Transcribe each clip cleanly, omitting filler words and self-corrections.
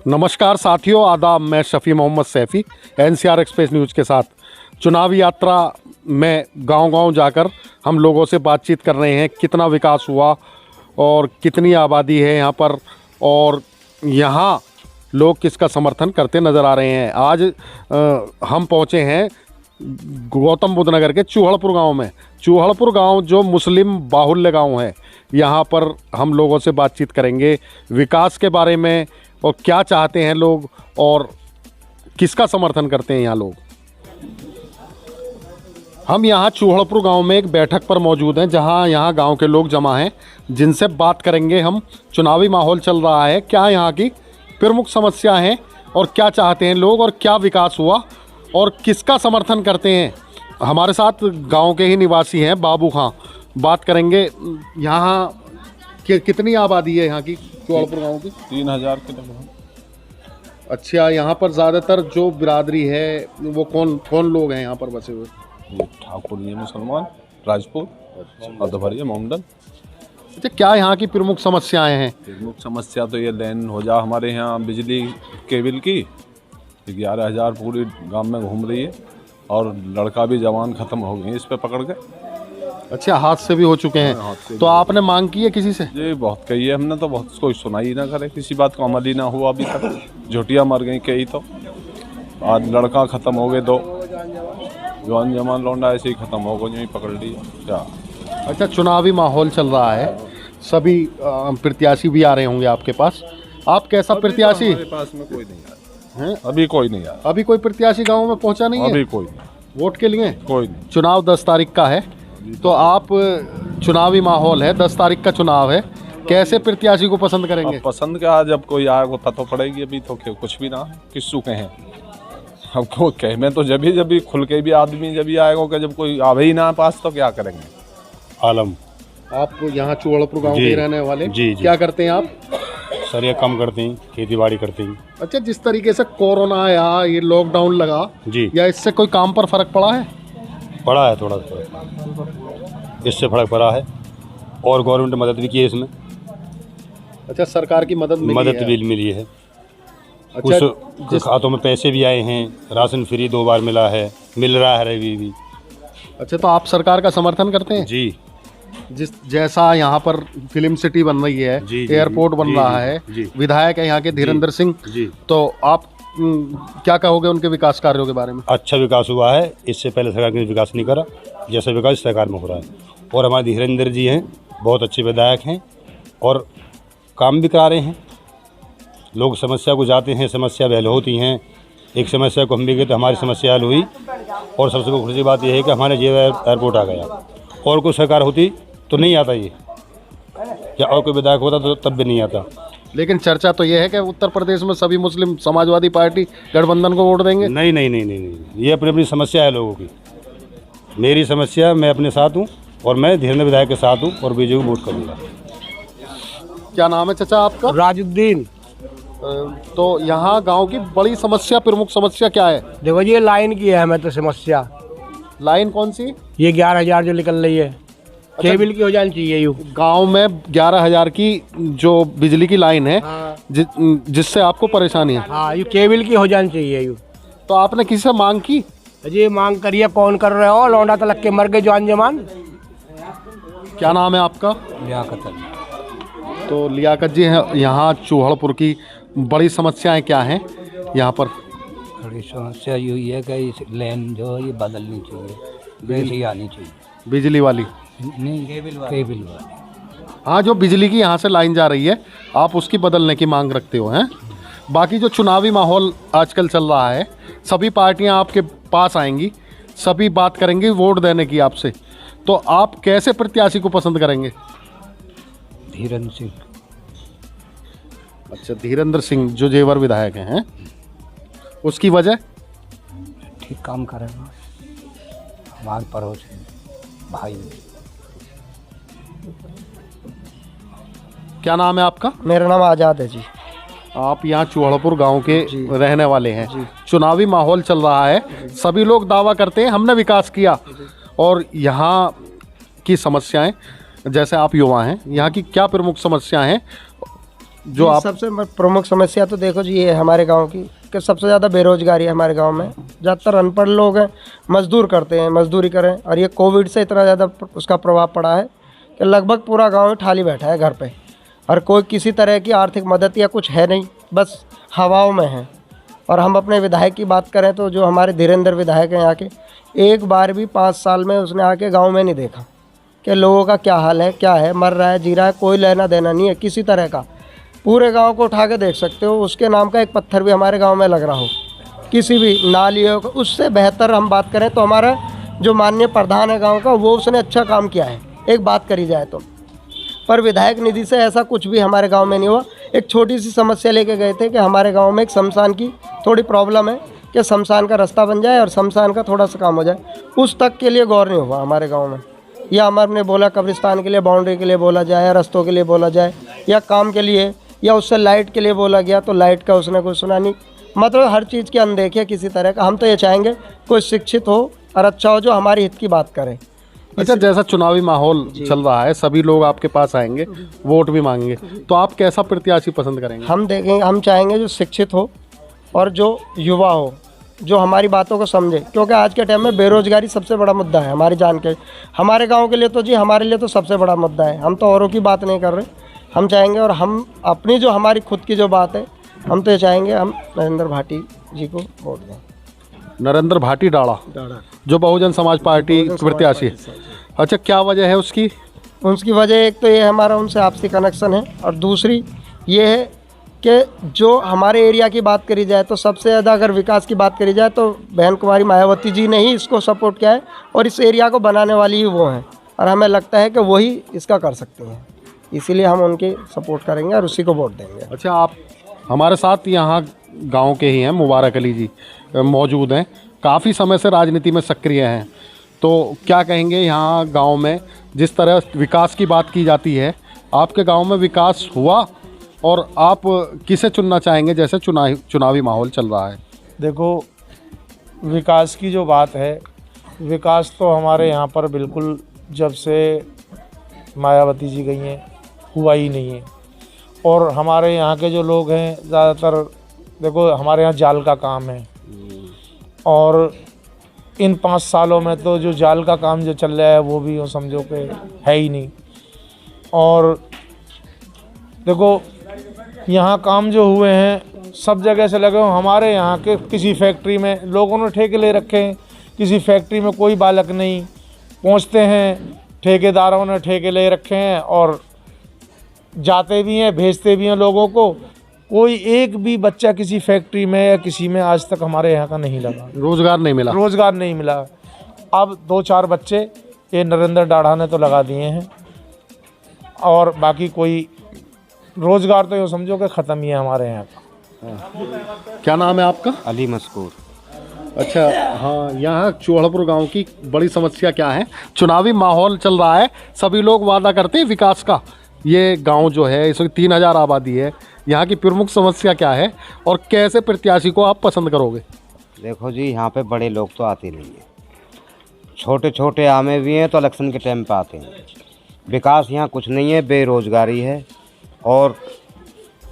नमस्कार साथियों, आदाब। मैं Shafi Mohammad Saifi NCR express news के साथ चुनावी यात्रा में गांव-गांव जाकर हम लोगों से बातचीत कर रहे हैं। कितना विकास हुआ और कितनी आबादी है यहाँ पर और यहाँ लोग किसका समर्थन करते नज़र आ रहे हैं। आज हम पहुँचे हैं गौतम बुद्ध नगर के चूहड़पुर गांव में। चूहड़पुर गांव जो मुस्लिम बाहुल्य गांव है, यहाँ पर हम लोगों से बातचीत करेंगे विकास के बारे में और क्या चाहते हैं लोग और किसका समर्थन करते हैं यहाँ लोग। हम यहाँ चूहड़पुर गांव में एक बैठक पर मौजूद हैं, जहाँ यहाँ गांव के लोग जमा हैं, जिनसे बात करेंगे हम। चुनावी माहौल चल रहा है, क्या यहाँ की प्रमुख समस्या हैं और क्या चाहते हैं लोग और क्या विकास हुआ और किसका समर्थन करते हैं। हमारे साथ गांव के ही निवासी हैं बाबू खां, बात करेंगे। यहाँ कितनी आबादी है यहाँ की चूहड़पुर गांव की? 3000 के लगभग। अच्छा, यहाँ पर ज़्यादातर जो बिरादरी है वो कौन लोग हैं यहाँ पर बसे हुए? ठाकुर, ये मुसलमान, राजपूत और दभरिया मोमडन। अच्छा, क्या यहाँ की प्रमुख समस्याएं हैं? प्रमुख समस्या तो ये लाइन हो जा हमारे यहाँ बिजली केबल की 11,000 पूरी गांव में घूम रही है और लड़का भी जवान ख़त्म हो गए इस पे पकड़ के। अच्छा, हाथ से भी हो चुके हैं। तो आपने मांग की है किसी से? जी बहुत कही है हमने, तो बहुत कोई सुनाई ही ना करे, किसी बात का अमल ही ना हुआ अभी तक। झुटिया मर गई कई, तो आज लड़का ख़त्म हो गए, 2 जवान जवान लौंडा ऐसे ही ख़त्म हो गए, यहीं पकड़ लिया क्या। अच्छा, चुनावी माहौल चल रहा है, सभी प्रत्याशी भी आ रहे होंगे आपके पास। आप कैसा प्रत्याशी? हमारे पास में कोई नहीं आया है, अभी कोई नहीं आया। अभी कोई प्रत्याशी गाँव में पहुँचा नहीं है? अभी कोई नहीं वोट के लिए? कोई नहीं। चुनाव 10 तारीख का है, तो आप चुनावी माहौल है, 10 तारीख का चुनाव है, कैसे प्रत्याशी को पसंद करेंगे? पसंद क्या, जब कोई आएगा पता पड़ेगी। अभी तो कुछ भी ना किस्सू कहें, अब को कह में तो जब भी खुल के भी आदमी जब भी आएगा कि जब कोई आवे ही ना पास तो क्या करेंगे। आलम, आप यहाँ चूहड़पुर गांव के रहने वाले? जी। क्या करते हैं आप? सर ये कम करते हैं, खेती बाड़ी करते हैं। अच्छा, जिस तरीके से कोरोना आया, ये लॉकडाउन लगा जी, या इससे कोई काम पर फर्क पड़ा है? पड़ा है, थोड़ा इससे फर्क पड़ा है और गवर्नमेंट मदद भी की है इसमें। अच्छा, सरकार की मदद मिली है। अच्छा, कुछ खातों में पैसे भी आए हैं, राशन फ्री 2 बार मिला है, मिल रहा है अभी भी। अच्छा, तो आप सरकार का समर्थन करते हैं? जी, जैसा यहाँ पर फिल्म सिटी बन रही है, एयरपोर्ट बन रहा है, विधायक है यहाँ के धीरेन्द्र सिंह जी, तो आप क्या कहोगे उनके विकास कार्यों के बारे में? अच्छा विकास हुआ है, इससे पहले सरकार ने विकास नहीं करा जैसा विकास सरकार में हो रहा है। और हमारे धीरेन्द्र जी हैं, बहुत अच्छे विधायक हैं और काम भी करा रहे हैं। लोग समस्या को जाते हैं, समस्या हल होती हैं। एक समस्या को हम भी गए तो हमारी समस्या हल हुई। और सबसे खुशी की बात यह है कि हमारे जे एयरपोर्ट आ गया। और कोई सरकार होती तो नहीं आता ये, या और कोई विधायक होता तो तब भी नहीं आता। लेकिन चर्चा तो ये है कि उत्तर प्रदेश में सभी मुस्लिम समाजवादी पार्टी गठबंधन को वोट देंगे। नहीं, ये अपनी अपनी समस्या है लोगों की। मेरी समस्या, मैं अपने साथ हूँ और मैं धीरेन्द्र विधायक के साथ हूँ और बीजेपी को वोट करूँगा। क्या नाम है चाचा आपका? राजुद्दीन। तो यहाँ गांव की बड़ी समस्या, प्रमुख समस्या क्या है? देखो ये लाइन की है हमें तो समस्या। लाइन कौन सी? ये 11,000 जो निकल रही है, केबल की हो जानी चाहिए। यूँ गांव में 11,000 की जो बिजली की लाइन है, हाँ। जिससे आपको परेशानी है? हाँ, ये केबल की हो जानी चाहिए। यूँ तो आपने किसी से मांग की? ये मांग करिए, कौन कर रहे हो? लौंडा तो लग के मर गए जवान जमान। क्या नाम है आपका? लियाकत। तो लियाकत जी हैं, यहाँ चूहड़पुर की बड़ी समस्याएं क्या हैं यहाँ पर? बड़ी समस्या यही है कि इस लाइन जो है ये बदलनी चाहिए, वैसी आनी चाहिए। बिजली वाली? नहीं, केबल वाली। हाँ, जो बिजली की यहाँ से लाइन जा रही है, आप उसकी बदलने की मांग रखते हो हैं? बाकी जो चुनावी माहौल आजकल चल रहा है, सभी पार्टियां आपके पास आएंगी, सभी बात करेंगी वोट देने की आपसे, तो आप कैसे प्रत्याशी को पसंद करेंगे? धीरेन्द्र सिंह। अच्छा, धीरेन्द्र सिंह जो जेवर विधायक हैं, उसकी वजह? ठीक काम करेगा, हमारे पड़ोस भाई। क्या नाम है आपका? मेरा नाम आज़ाद है जी। आप यहाँ चूहड़पुर गांव के रहने वाले हैं। चुनावी माहौल चल रहा है, सभी लोग दावा करते हैं हमने विकास किया, और यहाँ की समस्याएं, जैसे आप युवा हैं, यहाँ की क्या प्रमुख समस्याएं हैं जो आप सबसे प्रमुख समस्या तो देखो जी, ये है हमारे गांव की कि सबसे ज़्यादा बेरोजगारी है हमारे गांव में। ज़्यादातर अनपढ़ लोग हैं, मजदूर करते हैं, मजदूरी करें, और ये कोविड से इतना ज़्यादा उसका प्रभाव पड़ा है कि लगभग पूरा गांव खाली बैठा है घर पे, और कोई किसी तरह की आर्थिक मदद या कुछ है नहीं, बस हवाओं में है। और हम अपने विधायक की बात करें तो जो हमारे धीरेन्द्र विधायक हैं यहाँ के, एक बार भी 5 साल में उसने आके गांव में नहीं देखा कि लोगों का क्या हाल है, क्या है, मर रहा है, जी रहा है, कोई लेना देना नहीं है किसी तरह का। पूरे गांव को उठा के देख सकते हो, उसके नाम का एक पत्थर भी हमारे गांव में लग रहा हो, किसी भी नालियों को। उससे बेहतर हम बात करें तो हमारा जो माननीय प्रधान है गांव का, वो उसने अच्छा काम किया है, एक बात करी जाए तो। पर विधायक निधि से ऐसा कुछ भी हमारे गांव में नहीं हुआ। एक छोटी सी समस्या लेके गए थे कि हमारे गांव में एक शमशान की थोड़ी प्रॉब्लम है कि शमशान का रास्ता बन जाए और शमशान का थोड़ा सा काम हो जाए, उस तक के लिए गौर नहीं हुआ हमारे गांव में। या हमारे बोला कब्रिस्तान के लिए, बाउंड्री के लिए बोला जाए, या रस्तों के लिए बोला जाए, या काम के लिए, या उससे लाइट के लिए बोला गया तो लाइट का उसने कुछ सुना नहीं। मतलब हर चीज़ की अनदेखी किसी तरह का। हम तो ये चाहेंगे कोई शिक्षित हो और अच्छा हो, जो हमारी हित की बात करे। अच्छा, जैसा चुनावी माहौल चल रहा है, सभी लोग आपके पास आएंगे, वोट भी मांगेंगे, तो आप कैसा प्रत्याशी पसंद करेंगे? हम देखेंगे, हम चाहेंगे जो शिक्षित हो और जो युवा हो, जो हमारी बातों को समझे, क्योंकि आज के टाइम में बेरोजगारी सबसे बड़ा मुद्दा है हमारी जान के। हमारे गांव के लिए तो जी, हमारे लिए तो सबसे बड़ा मुद्दा है। हम तो औरों की बात नहीं कर रहे, हम चाहेंगे, और हम अपनी जो हमारी खुद की जो बात है, हम तो ये चाहेंगे हम नरेंद्र भाटी जी को वोट दें। नरेंद्र भाटी डाड़ा, जो बहुजन समाज पार्टी प्रत्याशी है। अच्छा, क्या वजह है उसकी? उसकी वजह एक तो ये हमारा उनसे आपसी कनेक्शन है, और दूसरी ये है कि जो हमारे एरिया की बात करी जाए तो सबसे ज़्यादा अगर विकास की बात करी जाए तो बहन कुमारी मायावती जी ने ही इसको सपोर्ट किया है, और इस एरिया को बनाने वाली ही वो हैं, और हमें लगता है कि वही इसका कर सकते हैं, इसीलिए हम उनके सपोर्ट करेंगे और उसी को वोट देंगे। अच्छा, आप हमारे साथ यहाँ गांव के ही हैं, मुबारक अली जी मौजूद हैं, काफ़ी समय से राजनीति में सक्रिय हैं, तो क्या कहेंगे यहाँ गांव में जिस तरह विकास की बात की जाती है, आपके गांव में विकास हुआ, और आप किसे चुनना चाहेंगे जैसे चुनावी माहौल चल रहा है? देखो, विकास की जो बात है, विकास तो हमारे यहाँ पर बिल्कुल जब से मायावती जी गई हैं हुआ ही नहीं है। और हमारे यहाँ के जो लोग हैं ज़्यादातर, देखो हमारे यहाँ जाल का काम है, और इन 5 सालों में तो जो जाल का काम जो चल रहा है वो भी समझो कि है ही नहीं। और देखो यहाँ काम जो हुए हैं सब जगह से लगे हुए। हमारे यहाँ के किसी फैक्ट्री में लोगों ने ठेके ले रखे हैं, किसी फैक्ट्री में कोई बालक नहीं पहुँचते हैं, ठेकेदारों ने ठेके ले रखे हैं, और जाते भी हैं, भेजते भी हैं लोगों को। कोई एक भी बच्चा किसी फैक्ट्री में या किसी में आज तक हमारे यहाँ का नहीं लगा, रोज़गार नहीं मिला। रोज़गार नहीं मिला। अब 2-4 बच्चे ये नरेंद्र डाढ़ा ने तो लगा दिए हैं, और बाकी कोई रोज़गार तो ये समझो कि ख़त्म ही है हमारे यहाँ का। क्या नाम है आपका? अली मस्कूर। अच्छा, हाँ, यहाँ चौहड़पुर गांव की बड़ी समस्या क्या है? चुनावी माहौल चल रहा है, सभी लोग वादा करते हैं विकास का। ये गांव जो है, इसमें 3000 आबादी है, यहाँ की प्रमुख समस्या क्या है और कैसे प्रत्याशी को आप पसंद करोगे? देखो जी, यहाँ पे बड़े लोग तो आते नहीं हैं, छोटे छोटे आमे भी हैं तो इलेक्शन के टाइम पे आते हैं। विकास यहाँ कुछ नहीं है, बेरोजगारी है, और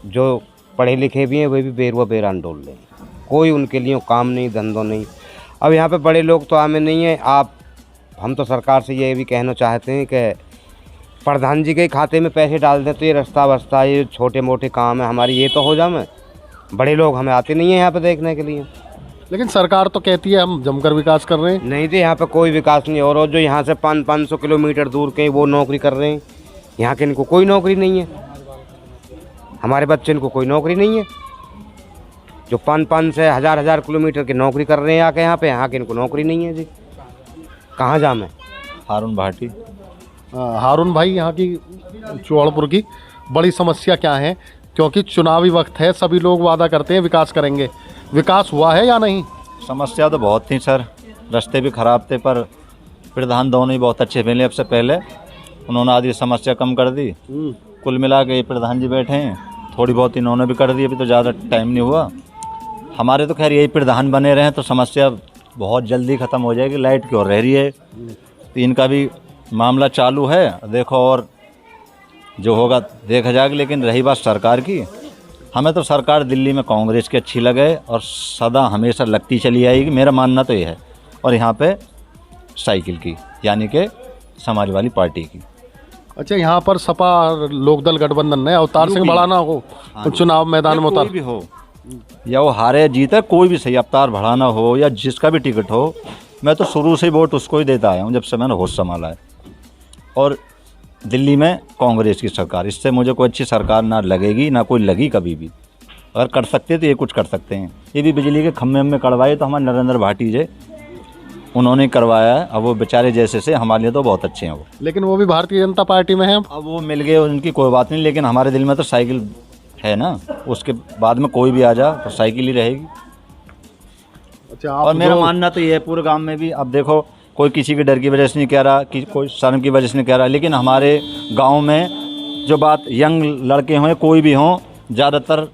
जो पढ़े लिखे भी हैं वे भी बेरुआ बेरान डोल रहे हैं, कोई उनके लिए काम नहीं, धंधों नहीं। अब यहाँ पे बड़े लोग तो आमे नहीं हैं। हम तो सरकार से ये भी कहना चाहते हैं कि प्रधान जी के खाते में पैसे डाल दें तो ये रास्ता वस्ता, ये छोटे मोटे काम है हमारी, ये तो हो जाए। बड़े लोग हमें आते नहीं हैं यहाँ पे देखने के लिए। लेकिन सरकार तो कहती है हम जमकर विकास कर रहे हैं। नहीं जी, यहाँ पे कोई विकास नहीं हो रहा। जो यहाँ से 500 किलोमीटर दूर के वो नौकरी कर रहे हैं, यहाँ के इनको कोई नौकरी नहीं है। हमारे बच्चे इनको कोई नौकरी नहीं है। जो 500 से 1000 किलोमीटर की नौकरी कर रहे हैं आके यहाँ के इनको नौकरी नहीं है जी। कहाँ जाम है? हारून भाटी। हारून भाई, यहाँ की चौहड़पुर की बड़ी समस्या क्या है? क्योंकि चुनावी वक्त है, सभी लोग वादा करते हैं विकास करेंगे, विकास हुआ है या नहीं? समस्या तो बहुत थी सर, रास्ते भी ख़राब थे, पर प्रधान दोनों ही बहुत अच्छे मिले। अब से पहले उन्होंने आधी समस्या कम कर दी। कुल मिला के ये प्रधान जी बैठे हैं, थोड़ी बहुत इन्होंने भी कर दी, अभी तो ज़्यादा टाइम नहीं हुआ। हमारे तो खैर यही प्रधान बने रहे तो समस्या बहुत जल्दी ख़त्म हो जाएगी। लाइट की ओर रह रही है, तो इनका भी मामला चालू है देखो, और जो होगा देखा जाएगा। लेकिन रही बात सरकार की, हमें तो सरकार दिल्ली में कांग्रेस की अच्छी लगे और सदा हमेशा लगती चली आएगी, मेरा मानना तो ये है। और यहाँ पे साइकिल की, यानी कि समाजवादी पार्टी की। अच्छा, यहाँ पर सपा लोकदल गठबंधन ने अवतार सिंह बढ़ाना हो तो चुनाव मैदान में कोई उतार भी हो, या वो हारे जीते, कोई भी सही, अवतार बढ़ाना हो या जिसका भी टिकट हो, मैं तो शुरू से ही वोट उसको ही देता आया हूँ जब से मैंने होश संभाला है। और दिल्ली में कांग्रेस की सरकार, इससे मुझे कोई अच्छी सरकार ना लगेगी, ना कोई लगी कभी भी। अगर कर सकते तो ये कुछ कर सकते हैं। ये भी बिजली के खम्भे में करवाए तो हमारे नरेंद्र भाटी जी उन्होंने करवाया है। अब वो बेचारे जैसे से हमारे लिए तो बहुत अच्छे हैं वो, लेकिन वो भी भारतीय जनता पार्टी में है। अब वो मिल गए, उनकी कोई बात नहीं। लेकिन हमारे दिल में तो साइकिल है ना, उसके बाद में कोई भी आ जा तो साइकिल ही रहेगी। अच्छा, और मेरा मानना तो ये है, पूरे गांव में भी अब देखो, कोई किसी के डर की वजह से नहीं कह रहा, कि कोई शर्म की वजह से नहीं कह रहा, लेकिन हमारे गांव में जो बात यंग लड़के हों कोई भी हों, ज़्यादातर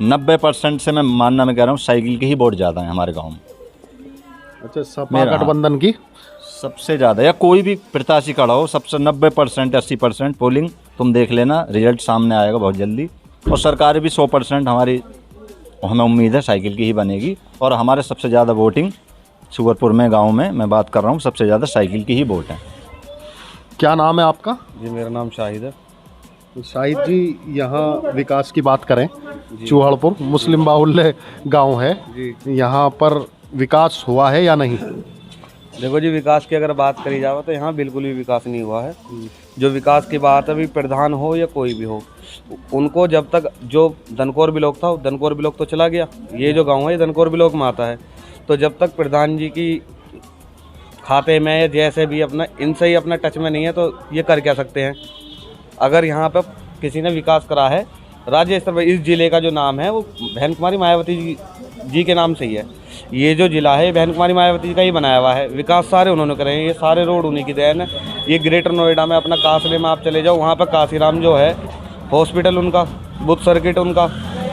90% से मैं मानना मैं कह रहा हूँ साइकिल के ही वोट ज़्यादा है हमारे गाँव में। अच्छा, सपा गठबंधन की सबसे ज़्यादा, या कोई भी प्रत्याशी खड़ा हो, सबसे 90% 80% पोलिंग तुम देख लेना, रिजल्ट सामने आएगा बहुत जल्दी। और सरकार भी 100% हमारी, हमें उम्मीद है साइकिल की ही बनेगी। और हमारे सबसे ज़्यादा वोटिंग सूरपुर में, गांव में मैं बात कर रहा हूँ, सबसे ज़्यादा साइकिल की ही वोट है। क्या नाम है आपका? जी, मेरा नाम शाहिद है। शाहिद जी, यहाँ विकास की बात करें, चूहड़पुर मुस्लिम बाहुल्य गांव है, यहाँ पर विकास हुआ है या नहीं? देखो जी, विकास की अगर बात करी जाए तो यहाँ बिल्कुल भी विकास नहीं हुआ है। जो विकास की बात अभी प्रधान हो या कोई भी हो, उनको जब तक, जो धनकौर ब्लॉक था, धनकौर ब्लॉक तो चला गया, ये जो गांव है ये धनकौर ब्लॉक में आता है। तो जब तक प्रधान जी की खाते में या जैसे भी अपना इनसे ही अपना टच में नहीं है तो ये कर क्या सकते हैं। अगर यहाँ पर किसी ने विकास करा है राज्य स्तर पर, इस ज़िले का जो नाम है वो बहन कुमारी मायावती जी के नाम से ही है। ये जो ज़िला है बहन कुमारी मायावती जी का ही बनाया हुआ है। विकास सारे उन्होंने करे हैं, ये सारे रोड उन्हीं की देन है। ये ग्रेटर नोएडा में अपना कासरे में आप चले जाओ, वहाँ पर काशीराम जो है हॉस्पिटल उनका, बुद्ध सर्किट उनका,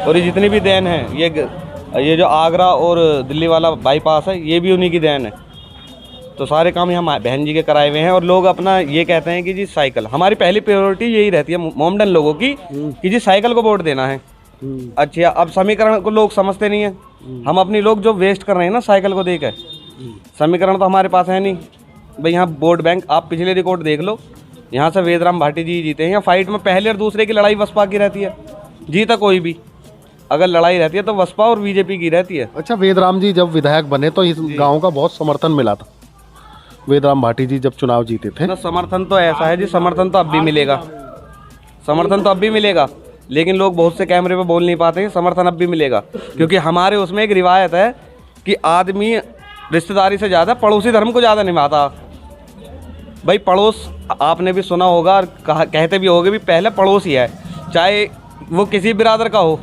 और ये जितनी भी देन है, ये जो आगरा और दिल्ली वाला बाईपास है ये भी उन्हीं की देन है। तो सारे काम यहाँ बहन जी के कराए हुए हैं। और लोग अपना ये कहते हैं कि जी साइकिल, हमारी पहली प्रायोरिटी यही रहती है मोमडन लोगों की कि जी साइकिल को वोट देना है। अच्छा, अब समीकरण को लोग समझते नहीं है। हम अपनी लोग जो वेस्ट कर रहे हैं ना साइकिल को देकर, समीकरण तो हमारे पास है नहीं भाई। यहाँ वोट बैंक, आप पिछले रिकॉर्ड देख लो, यहाँ से वेदराम भाटी जी जीते हैं। यहाँ फाइट में पहले और दूसरे की लड़ाई बसपा की रहती है, जीता कोई भी अगर लड़ाई रहती है तो बसपा और बीजेपी की रहती है। अच्छा, वेदराम जी जब विधायक बने तो इस गांव का बहुत समर्थन मिला था। वेदराम भाटी जी जब चुनाव जीते थे ना, समर्थन तो ऐसा है जी, समर्थन तो अब भी मिलेगा, समर्थन तो अब भी मिलेगा। लेकिन लोग बहुत से कैमरे पे बोल नहीं पाते हैं, समर्थन अब भी मिलेगा। क्योंकि हमारे उसमें एक रिवायत है कि आदमी रिश्तेदारी से ज़्यादा पड़ोसी धर्म को ज़्यादा निभाता। भाई पड़ोस, आपने भी सुना होगा और कहते भी होगे भी, पहले पड़ोस ही है, चाहे वो किसी बिरादर का हो।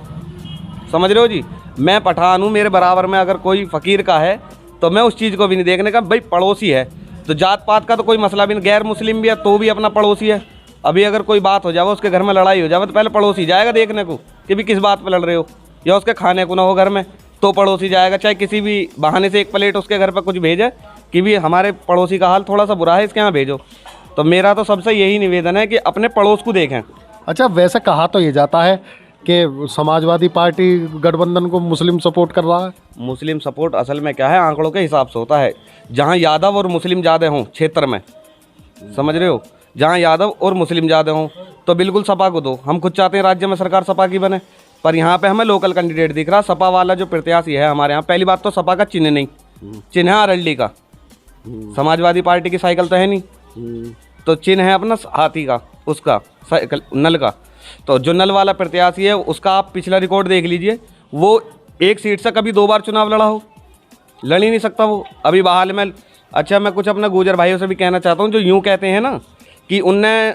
समझ रहे हो जी, मैं पठान हूँ, मेरे बराबर में अगर कोई फ़कीर का है तो मैं उस चीज़ को भी नहीं देखने का, भाई पड़ोसी है। तो जात पात का तो कोई मसला भी नहीं, गैर मुस्लिम भी है तो भी अपना पड़ोसी है। अभी अगर कोई बात हो जाए, उसके घर में लड़ाई हो जाए तो पहले पड़ोसी जाएगा देखने को कि भी किस बात पे लड़ रहे हो, या उसके खाने को ना हो घर में तो पड़ोसी जाएगा, चाहे किसी भी बहाने से एक प्लेट उसके घर पर कुछ भेजे कि भी हमारे पड़ोसी का हाल थोड़ा सा बुरा है, इसके यहाँ भेजो। तो मेरा तो सबसे यही निवेदन है कि अपने पड़ोस को देखें। अच्छा, वैसे कहा तो ये जाता है कि समाजवादी पार्टी गठबंधन को मुस्लिम सपोर्ट कर रहा है। मुस्लिम सपोर्ट असल में क्या है, आंकड़ों के हिसाब से होता है। जहाँ यादव और मुस्लिम ज़्यादा हों क्षेत्र में, समझ रहे हो, जहाँ यादव और मुस्लिम ज़्यादा हों तो बिल्कुल सपा को दो। हम खुद चाहते हैं राज्य में सरकार सपा की बने, पर यहाँ पे हमें लोकल कैंडिडेट दिख रहा। सपा वाला जो प्रत्याशी है हमारे यहाँ, पहली बात तो सपा का चिन्ह नहीं, चिन्ह है अरल्डी का। समाजवादी पार्टी की साइकिल तो है नहीं, तो चिन्ह है अपना हाथी का, उसका साइकिल नल का। तो जो नल वाला प्रत्याशी है उसका आप पिछला रिकॉर्ड देख लीजिए, वो एक सीट से कभी 2 बार चुनाव लड़ा हो, लड़ ही नहीं सकता वो। अभी बहाल में, अच्छा मैं कुछ अपना गुजर भाइयों से भी कहना चाहता हूँ जो यूँ कहते हैं ना कि उनने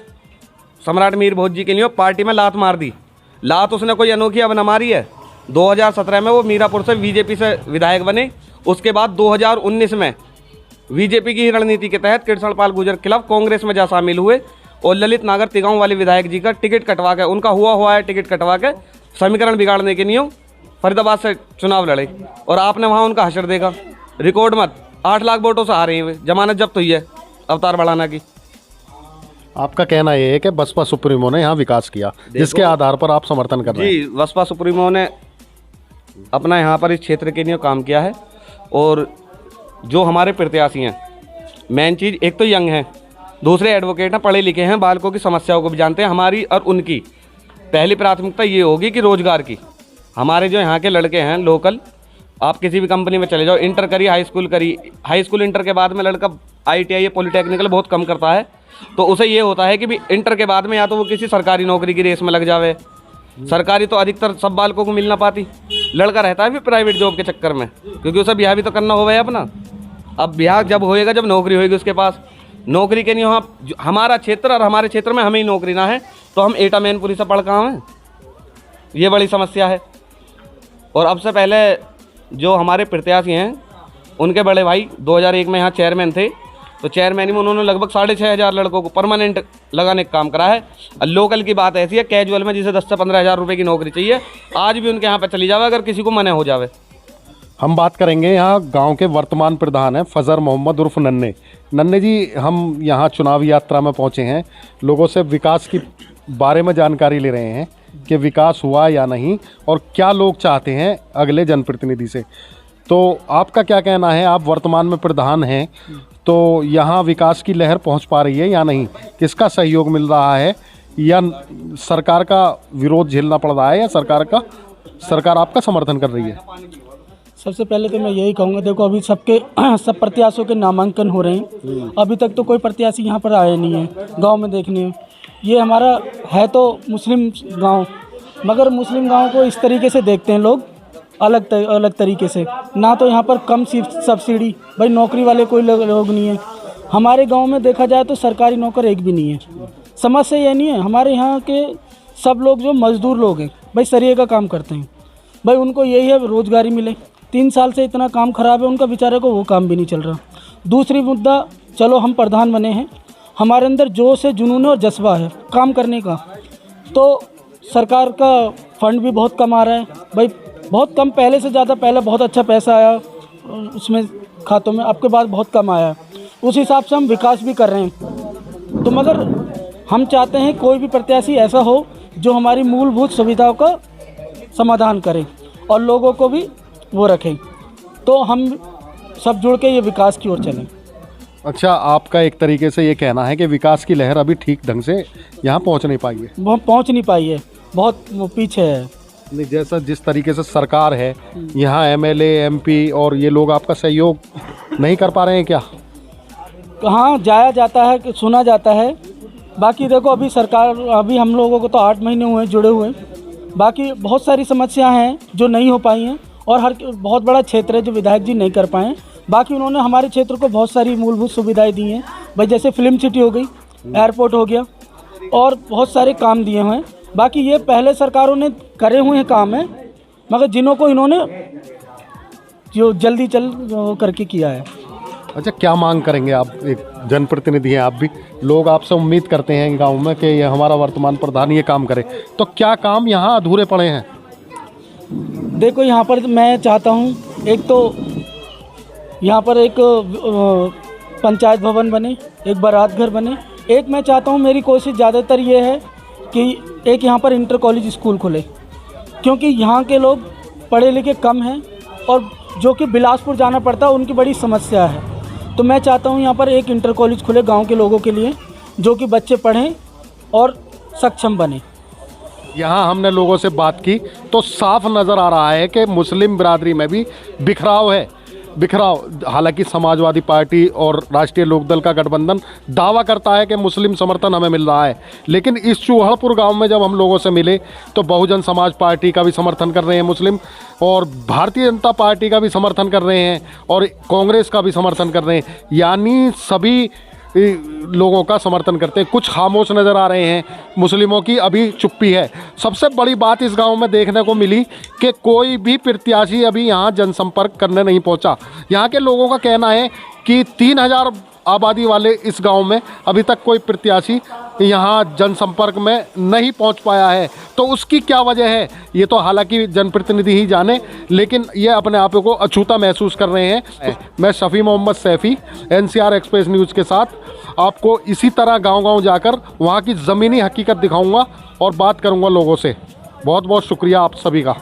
सम्राट मीर भोज जी के लिए पार्टी में लात मार दी। लात उसने कोई अनोखी अब न मारी है। 2017 में वो मीरापुर से बीजेपी से विधायक बने, उसके बाद 2019 में बीजेपी की रणनीति के तहत कृष्ण पाल गुर्जर के खिलाफ कांग्रेस में जा शामिल हुए और ललित नागर तिगांव वाले विधायक जी का टिकट कटवा के, उनका हुआ है टिकट कटवा के, समीकरण बिगाड़ने के नियम फरीदाबाद से चुनाव लड़े और आपने वहाँ उनका हशर देखा। रिकॉर्ड मत 8 लाख वोटों से आ रही है, जमानत जब्त हुई है अवतार बढ़ाना की। आपका कहना ये है कि बसपा सुप्रीमो ने यहाँ विकास किया, जिसके आधार पर आप समर्थन कर रहे हैं। जी, बसपा सुप्रीमो ने अपना यहाँ पर इस क्षेत्र के लिए काम किया है। और जो हमारे प्रत्याशी हैं, मेन चीज़ एक तो यंग हैं, दूसरे एडवोकेट हैं, पढ़े लिखे हैं, बालकों की समस्याओं को भी जानते हैं। हमारी और उनकी पहली प्राथमिकता ये होगी कि रोज़गार की। हमारे जो यहाँ के लड़के हैं लोकल, आप किसी भी कंपनी में चले जाओ, इंटर करी, हाई स्कूल करी, हाई स्कूल इंटर के बाद में लड़का ITI या पॉलिटेक्निकल बहुत कम करता है, तो उसे ये होता है कि भी इंटर के बाद में या तो वो किसी सरकारी नौकरी की रेस में लग जावे। सरकारी तो अधिकतर सब बालकों को मिल ना पाती, लड़का रहता है भी प्राइवेट जॉब के चक्कर में, क्योंकि उसे ब्याह भी तो करना होगा अपना। अब ब्याह जब होएगा जब नौकरी होएगी उसके पास, नौकरी के लिए वहाँ हमारा क्षेत्र और हमारे क्षेत्र में हमें ही नौकरी ना है तो हम एटा मैनपुरी से पढ़ कहाँ हैं, ये बड़ी समस्या है। और अब से पहले जो हमारे प्रत्याशी हैं उनके बड़े भाई 2001 में यहाँ चेयरमैन थे, तो चेयरमैन में उन्होंने लगभग 6,500 लड़कों को परमानेंट लगाने का काम करा है। और लोकल की बात ऐसी है, कैजुअल में जिसे 10 से 15 हज़ार रुपये की नौकरी चाहिए, आज भी उनके यहाँ पर चली जावे अगर किसी को मना हो जावे। हम बात करेंगे यहाँ गांव के वर्तमान प्रधान हैं फजर मोहम्मद उर्फ नन्हे। नन्हे जी, हम यहाँ चुनावी यात्रा में पहुँचे हैं, लोगों से विकास की बारे में जानकारी ले रहे हैं कि विकास हुआ या नहीं और क्या लोग चाहते हैं अगले जनप्रतिनिधि से। तो आपका क्या कहना है, आप वर्तमान में प्रधान हैं, तो यहाँ विकास की लहर पहुँच पा रही है या नहीं? किसका सहयोग मिल रहा है या सरकार का विरोध झेलना पड़ रहा है या सरकार आपका समर्थन कर रही है? सबसे पहले तो मैं यही कहूँगा, देखो अभी सब प्रत्याशियों के नामांकन हो रहे हैं, अभी तक तो कोई प्रत्याशी यहाँ पर आए नहीं है गांव में देखने। ये हमारा है तो मुस्लिम गांव, मगर मुस्लिम गांव को इस तरीके से देखते हैं लोग अलग तरीके से। ना तो यहाँ पर कम सब्सिडी, भाई नौकरी वाले कोई लोग नहीं है। हमारे गांव में देखा जाए तो सरकारी नौकर एक भी नहीं है। समस्या ये नहीं है, हमारे यहाँ के सब लोग जो मजदूर लोग हैं भाई सरिये का काम करते हैं, भाई उनको यही है रोज़गारी मिले। 3 साल से इतना काम ख़राब है उनका, बेचारे को वो काम भी नहीं चल रहा। दूसरी मुद्दा, चलो हम प्रधान बने हैं, हमारे अंदर जोश है, जुनून और जज्बा है काम करने का, तो सरकार का फंड भी बहुत कम आ रहा है भाई, बहुत कम, पहले से ज़्यादा। पहले बहुत अच्छा पैसा आया उसमें खातों में, आपके बाद बहुत कम आया। उस हिसाब से हम विकास भी कर रहे हैं। तो मगर हम चाहते हैं कोई भी प्रत्याशी ऐसा हो जो हमारी मूलभूत सुविधाओं का समाधान करे और लोगों को भी वो रखें, तो हम सब जुड़ के ये विकास की ओर चलें। अच्छा, आपका एक तरीके से ये कहना है कि विकास की लहर अभी ठीक ढंग से यहाँ पहुँच नहीं पाई है? वो पहुँच नहीं पाई है, बहुत पीछे है। नहीं, जैसा जिस तरीके से सरकार है यहाँ, MLA MP और ये लोग आपका सहयोग नहीं कर पा रहे हैं क्या? कहाँ जाया जाता है कि सुना जाता है, बाकी देखो अभी सरकार, अभी हम लोगों को तो 8 महीने हुए जुड़े हुए, बाकी बहुत सारी समस्याएं हैं जो नहीं हो पाई हैं और हर बहुत बड़ा क्षेत्र है जो विधायक जी नहीं कर पाए। बाकी उन्होंने हमारे क्षेत्र को बहुत सारी मूलभूत सुविधाएं दी हैं भाई, जैसे फिल्म सिटी हो गई, एयरपोर्ट हो गया और बहुत सारे काम दिए हुए हैं। बाकी ये पहले सरकारों ने करे हुए हैं काम है, मगर जिनको इन्होंने जो जल्दी करके किया है। अच्छा, क्या मांग करेंगे आप? एक जनप्रतिनिधि हैं आप भी, लोग आपसे उम्मीद करते हैं गांव में कि ये हमारा वर्तमान प्रधान ये काम करे, तो क्या काम यहाँ अधूरे पड़े हैं? देखो यहाँ पर मैं चाहता हूँ, एक तो यहाँ पर एक पंचायत भवन बने, एक बारात घर बने। एक मैं चाहता हूँ, मेरी कोशिश ज़्यादातर ये है कि एक यहाँ पर इंटर कॉलेज स्कूल खुले, क्योंकि यहाँ के लोग पढ़े लिखे कम हैं और जो कि बिलासपुर जाना पड़ता है उनकी बड़ी समस्या है। तो मैं चाहता हूँ यहाँ पर एक इंटर कॉलेज खुले गांव के लोगों के लिए, जो कि बच्चे पढ़ें और सक्षम बने। यहाँ हमने लोगों से बात की तो साफ नज़र आ रहा है कि मुस्लिम बिरादरी में भी बिखराव है। हालांकि समाजवादी पार्टी और राष्ट्रीय लोकदल का गठबंधन दावा करता है कि मुस्लिम समर्थन हमें मिल रहा है, लेकिन इस चूहड़पुर गांव में जब हम लोगों से मिले तो बहुजन समाज पार्टी का भी समर्थन कर रहे हैं मुस्लिम, और भारतीय जनता पार्टी का भी समर्थन कर रहे हैं और कांग्रेस का भी समर्थन कर रहे हैं, यानी सभी लोगों का समर्थन करते हैं। कुछ खामोश नज़र आ रहे हैं, मुस्लिमों की अभी चुप्पी है। सबसे बड़ी बात इस गांव में देखने को मिली कि कोई भी प्रत्याशी अभी यहाँ जनसंपर्क करने नहीं पहुँचा। यहाँ के लोगों का कहना है कि 3,000 आबादी वाले इस गांव में अभी तक कोई प्रत्याशी यहाँ जनसंपर्क में नहीं पहुँच पाया है। तो उसकी क्या वजह है ये तो हालांकि जनप्रतिनिधि ही जाने, लेकिन ये अपने आप को अछूता महसूस कर रहे हैं। मैं Shafi Mohammad Saifi NCR express news के साथ आपको इसी तरह गांव-गांव जाकर वहाँ की ज़मीनी हकीकत दिखाऊंगा और बात करूंगा लोगों से। बहुत बहुत शुक्रिया आप सभी का।